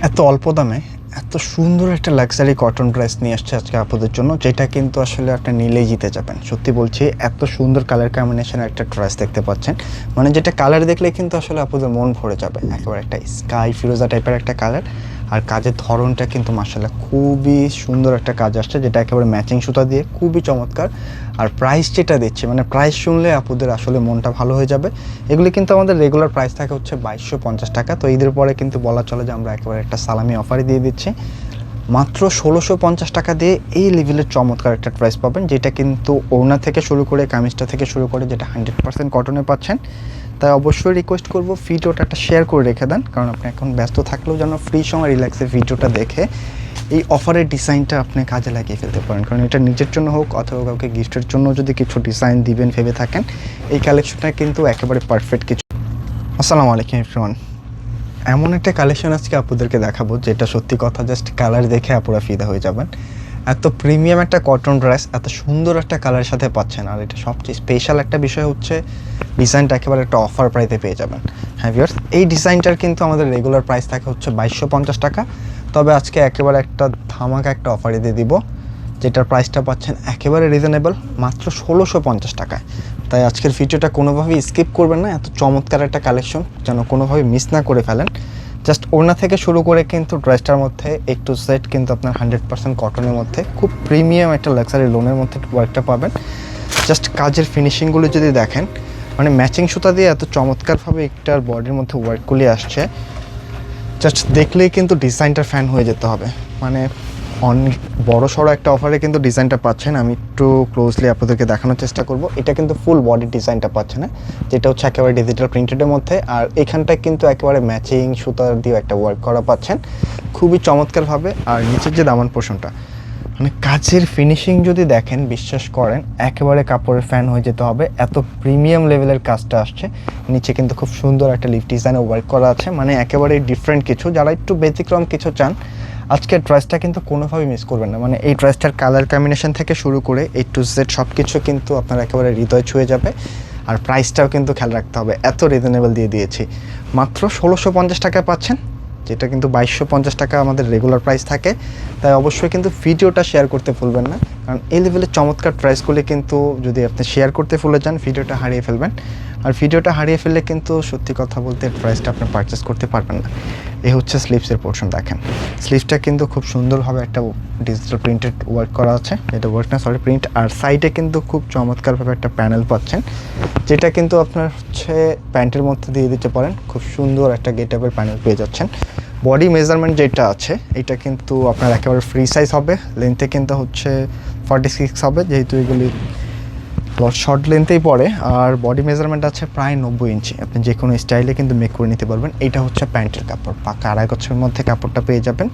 এত অল্প দামে এত সুন্দর একটা লাক্সারি কটন ড্রেস নিয়ে আসছে আজকে আপুদের জন্য, যেটা কিন্তু আসলে আপনি নিলেই জিতে যাবেন। সত্যি বলছি, এত সুন্দর কালার কম্বিনেশনের একটা ড্রেস দেখতে পাচ্ছেন, মানে যেটা কালার দেখলে কিন্তু আসলে আপুদের মন ভরে যাবে। একেবারে একটা স্কাই ফিরোজা টাইপের একটা কালার, আর কাজের ধরনটা কিন্তু মাশাআল্লাহ খুবই সুন্দর একটা কাজ আসছে, যেটা একেবারে ম্যাচিং সুতা দিয়ে খুবই চমৎকার। আর প্রাইস যেটা দিচ্ছে, মানে প্রাইস শুনলে আপুদের আসলে মনটা ভালো হয়ে যাবে। এগুলি কিন্তু আমাদের রেগুলার প্রাইস থাকে হচ্ছে 2250 টাকা। তো ঈদের পরে কিন্তু বলা চলে যে আমরা একেবারে একটা সালামি অফারে দিয়ে দিচ্ছি। মাত্র 1650 টাকা দিয়ে এই লেভেলের চমৎকার একটা প্রাইস পাবেন, যেটা কিন্তু ওড়না থেকে শুরু করে কামিজটা থেকে শুরু করে যেটা 100% কটনে পাচ্ছেন। তাই অবশ্যই রিকোয়েস্ট করব ভিডিওটা একটা শেয়ার করে রেখে দেন, কারণ আপনি এখন ব্যস্ত থাকলেও যেন ফ্রি সময় রিল্যাক্সে ভিডিওটা দেখে এই অফারের ডিজাইনটা আপনি কাজে লাগিয়ে ফেলতে পারেন। কারণ এটা নিজের জন্য হোক অথবা কাউকে গিফটের জন্য যদি কিছু ডিজাইন দিবেন ভেবে থাকেন, এই কালেকশনটা কিন্তু একেবারে পারফেক্ট কিছু। আসসালামু আলাইকুম এভরিওয়ান। এমন একটা কালেকশন আজকে আপুদেরকে দেখাবো, যেটা সত্যি কথা জাস্ট কালার দেখে আপুরা ফিদা হয়ে যাবেন। এত প্রিমিয়াম একটা কটন ড্রেস এত সুন্দর একটা কালারের সাথে পাচ্ছেন, আর এটা সবচেয়ে স্পেশাল একটা বিষয় হচ্ছে ডিজাইনটা একেবারে একটা অফার প্রাইসে পেয়ে যাবেন। হ্যাঁ ভিউয়ার্স, এই ডিজাইনটার কিন্তু আমাদের রেগুলার প্রাইস থাকে হচ্ছে 2250 টাকা। তবে আজকে একেবারে একটা ধামাকা একটা অফারে দিয়ে দিব, যেটার প্রাইসটা পাচ্ছেন একেবারে রিজনেবল মাত্র 1650 টাকায়। তাই আজকের ভিডিওটা কোনোভাবেই স্কিপ করবেন না, এত চমৎকার একটা কালেকশন যেন কোনোভাবে মিস না করে ফেলেন। জাস্ট ওড়না থেকে শুরু করে কিন্তু ড্রেসটার মধ্যে একটু সেট কিন্তু আপনার 100% কটনের মধ্যে খুব প্রিমিয়াম একটা লাক্সারি লোনের মধ্যে ওয়ার্কটা পাবেন। জাস্ট কাজের ফিনিশিংগুলো যদি দেখেন, মানে ম্যাচিং সুতা দিয়ে এত চমৎকারভাবে একটার বডির মধ্যে ওয়ার্কগুলি আসছে, জাস্ট দেখলেই কিন্তু ডিজাইনটার ফ্যান হয়ে যেতে হবে। মানে অনেক বড় সড়ো একটা অফারে কিন্তু ডিজাইনটা পাচ্ছেন। আমি একটু ক্লোজলি আপনাদেরকে দেখানোর চেষ্টা করব। এটা কিন্তু ফুল বডি ডিজাইনটা পাচ্ছেন না, যেটা হচ্ছে একেবারে ডিজিটাল প্রিন্টেডের মধ্যে, আর এখানটায় কিন্তু একেবারে ম্যাচিং সুতার দিয়ে একটা ওয়ার্ক করা পাচ্ছেন খুবই চমৎকারভাবে। আর নিচের যে দামান পোর্শনটা, মানে কাজের ফিনিশিং যদি দেখেন বিশ্বাস করেন একেবারে কাপড়ের ফ্যান হয়ে যেতে হবে, এত প্রিমিয়াম লেভেলের কাজটা আসছে। নিচে কিন্তু খুব সুন্দর একটা লিফ ডিজাইনে ওয়ার্ক করা আছে, মানে একেবারে ডিফারেন্ট কিছু। যারা একটু ব্যতিক্রম কিছু চান, আজকের ড্রেসটা কিন্তু কোনোভাবেই মিস করবেন না। মানে এই ড্রেসটার কালার কম্বিনেশন থেকে শুরু করে এই টু জেড সব কিছু কিন্তু আপনার একেবারে হৃদয় ছুঁয়ে যাবে। আর প্রাইসটাও কিন্তু খেয়াল রাখতে হবে, এত রিজনেবল দিয়ে দিয়েছি। মাত্র 1650 টাকা পাচ্ছেন, যেটা কিন্তু 2250 টাকা আমাদের রেগুলার প্রাইস থাকে। তাই অবশ্যই কিন্তু ভিডিওটা শেয়ার করতে ভুলবেন না, কারণ এই লেভেলের চমৎকার প্রাইসগুলি কিন্তু যদি আপনি শেয়ার করতে ভুলে যান ভিডিওটা হারিয়ে ফেলবেন। আর ভিডিওটা হারিয়ে ফেললে কিন্তু সত্যি কথা বলতে প্রাইসটা আপনি পারচেস করতে পারবেন না। এই হচ্ছে স্লিভসের পোর্শন, দেখেন স্লিভসটা কিন্তু খুব সুন্দরভাবে একটা ডিজিটাল প্রিন্টেড ওয়ার্ক করা আছে, এটা ওয়ার্ক না সরি প্রিন্ট। আর সাইডে কিন্তু খুব চমৎকারভাবে একটা প্যানেল পাচ্ছেন, যেটা কিন্তু আপনার হচ্ছে প্যান্টের মধ্যে দিয়ে দিতে পারেন। খুব সুন্দর একটা গেট আপের প্যানেল পেয়ে যাচ্ছেন। বডি মেজারমেন্ট যেটা আছে এটা কিন্তু আপনার একেবারে ফ্রি সাইজ হবে, লেন্থে কিন্তু হচ্ছে 46 হবে, যেহেতু এগুলি শর্ট লেন্থেই পড়ে। আর বডি মেজারমেন্ট আছে প্রায় 90 ইঞ্চি, আপনি যে কোনো স্টাইলে কিন্তু মেক করে নিতে পারবেন। এটা হচ্ছে প্যান্টের কাপড়, পাকা আড়াই গছের মধ্যে কাপড়টা পেয়ে যাবেন।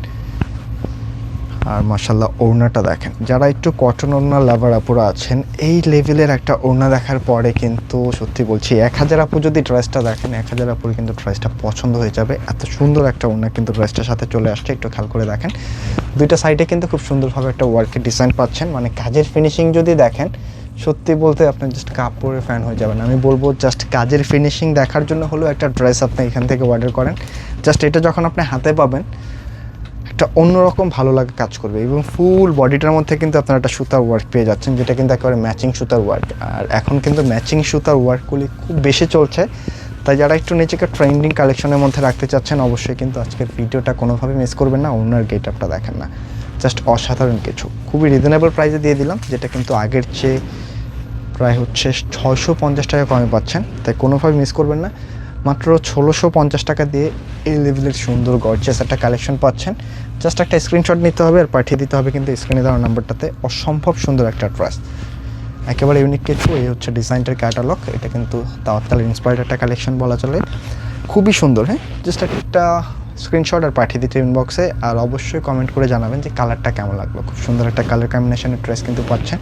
আর মাশাল্লাহ ওড়নাটা দেখেন, যারা একটু কটন ওড়না লাভার আপুরা আছেন, এই লেভেলের একটা ওড়না দেখার পরে কিন্তু সত্যি বলছি 1000 আপু যদি ড্রেসটা দেখেন 1000 আপুর কিন্তু ড্রেসটা পছন্দ হয়ে যাবে। এত সুন্দর একটা ওড়না কিন্তু ড্রেসটার সাথে চলে আসছে, একটু খেয়াল করে দেখেন। দুইটা সাইডে কিন্তু খুব সুন্দরভাবে একটা ওয়ার্কের ডিজাইন পাচ্ছেন, মানে কাজের ফিনিশিং যদি দেখেন সত্যি বলতে আপনি জাস্ট কাপড়ের ফ্যান হয়ে যাবেন। আমি বলবো জাস্ট কাজের ফিনিশিং দেখার জন্য হলেও একটা ড্রেস আপনি এখান থেকে অর্ডার করেন। জাস্ট এটা যখন আপনি হাতে পাবেন একটা অন্যরকম ভালো লাগা কাজ করবে, এবং ফুল বডিটার মধ্যে কিন্তু আপনারা একটা সুতার ওয়ার্ক পেয়ে যাচ্ছেন, যেটা কিন্তু একেবারে ম্যাচিং সুতার ওয়ার্ক। আর এখন কিন্তু ম্যাচিং সুতার ওয়ার্কগুলি খুব বেশি চলছে, তাই যারা একটু নিজেকে ট্রেন্ডিং কালেকশনের মধ্যে রাখতে চাচ্ছেন অবশ্যই কিন্তু আজকের ভিডিওটা কোনোভাবে মিস করবেন না। ওনার গেট আপটা দেখেন না, জাস্ট অসাধারণ কিছু, খুবই রিজনেবল প্রাইসে দিয়ে দিলাম, যেটা কিন্তু আগের চেয়ে প্রায় হচ্ছে 650 টাকা কমে পাচ্ছেন। তাই কোনোভাবে মিস করবেন না, মাত্র 1650 টাকা দিয়ে এই লেভেলের সুন্দর গর্জিয়াস একটা কালেকশন পাচ্ছেন। জাস্ট একটা স্ক্রিনশট নিতে হবে আর পাঠিয়ে দিতে হবে কিন্তু স্ক্রিনে দেওয়া নাম্বারটাতে। অসম্ভব সুন্দর একটা ড্রেস, একেবারে ইউনিক কিছু। এই হচ্ছে ডিজাইনটার ক্যাটালগ, এটা কিন্তু দাওয়াতকালের ইন্সপায়ার্ড একটা কালেকশন বলা চলে, খুবই সুন্দর। হ্যাঁ, জাস্ট একটা স্ক্রিনশট আর পাঠিয়ে দিতে ইনবক্সে, আর অবশ্যই কমেন্ট করে জানাবেন যে কালারটা কেমন লাগলো। খুব সুন্দর একটা কালার কম্বিনেশনের ড্রেস কিন্তু পাচ্ছেন।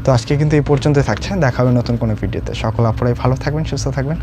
তো আজকে কিন্তু এই পর্যন্তই থাকছে, দেখা হবে নতুন কোনো ভিডিওতে। সকল আপনারাই ভালো থাকবেন, সুস্থ থাকবেন।